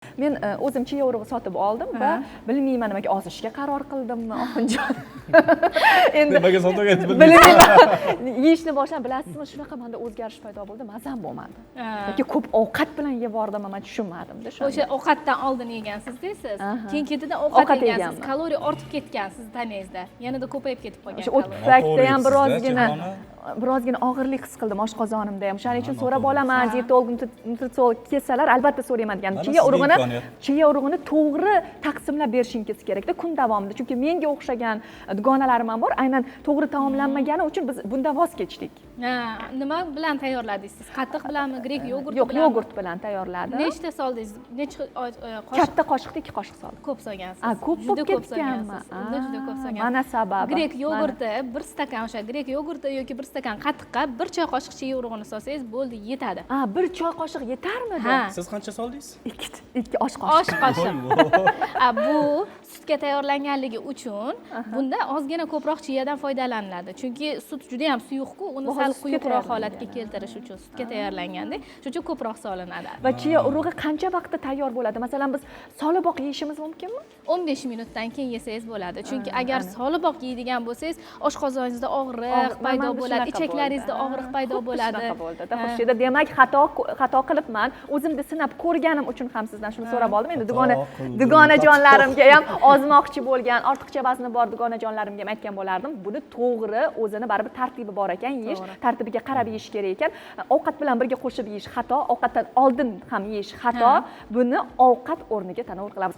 Men o'zim chiya urug'i sotib oldim va bilmayman nimaga ozishga qaror qildimmi oxunjon. Endi nimaga sotganini bilmayman. Yeyishni boshlab bilasizmi, shunaqa menda o'zgarish paydo bo'ldi, mazam bo'lmadi. Yoki ko'p ovqat bilan yeb bordimmi, men tushunmadim-da. O'sha ovqatdan oldin yegansiz deysiz. Keyin ketidan ovqat yegansiz, kaloriya ortib ketgan siz tanangizda. Yanada ko'payib ketib qolgan. O'sha o't pufakda ham birozgina og'irlik his qildim oshqozonimda ham. Shuning uchun so'rab olaman, dietolog, nutritsiolog kelsalar, albatta so'rayman degan. Chiya urug'ini to'g'ri taqsimlab berishingiz kerak-da kun davomida. Chunki menga o'xshagan dugonalarim ham bor, aynan to'g'ri taomlanmagani uchun biz bundan voz kechdik. Nima bilan tayyorladingiz siz? Qatiq bilanmi, grek yogurt bilan? Yo'q, yogurt bilan tayyorladim. Nechta soldingiz? Necha qoshiq? Katta qoshiqda 2 qoshiq soldim. Ko'p solgansiz. Ko'p bo'lib ketganmi? Juda ko'p solgansiz. Mana sababi. Grek yogurti 1 stakan, o'sha grek yogurti yoki 1 stakan qatiqqa 1 choy qoshiq chiya urug'ini solsangiz bo'ldi, yetadi. 1 choy qoshiq yetarmidi? Siz qancha soldingiz? 2 osh qoshiq. Bu sutga tayyorlanganligi uchun bunda ozgina ko'proq chiyadan foydalaniladi. Chunki sut juda ham suyuq-ku, uni sal quyuqroq holatga keltirish uchun sutga tayyorlanganda, shuning uchun ko'proq solinadi. Va chiya urug'i qancha vaqtda tayyor bo'ladi? Masalan, biz soliboq yeyishimiz mumkinmi? 15 minutdan keyin yesangiz bo'ladi. Chunki agar soliboq yeydigan bo'lsangiz, oshqozoningizda og'riq paydo bo'ladi, ichaklaringizda og'riq paydo bo'ladi. Xushida, demak, xato qilibman. O'zimda sinab ko'rganim uchun ham sizdan shuni so'rab oldim. Endi dugonajonlarimga ham ozmoqchi bo'lgan, ortiqcha vazni bor dugonajonlarimga ham aytgan bo'lardim. Buni to'g'ri, o'zini baribir tartibi bor ekan, yeyish tartibiga qarab yeyish kerak ekan. Ovqat bilan birga qo'shib yeyish xato, ovqatdan oldin ham yeyish xato. Buni ovqat o'rniga tanovul qilamiz.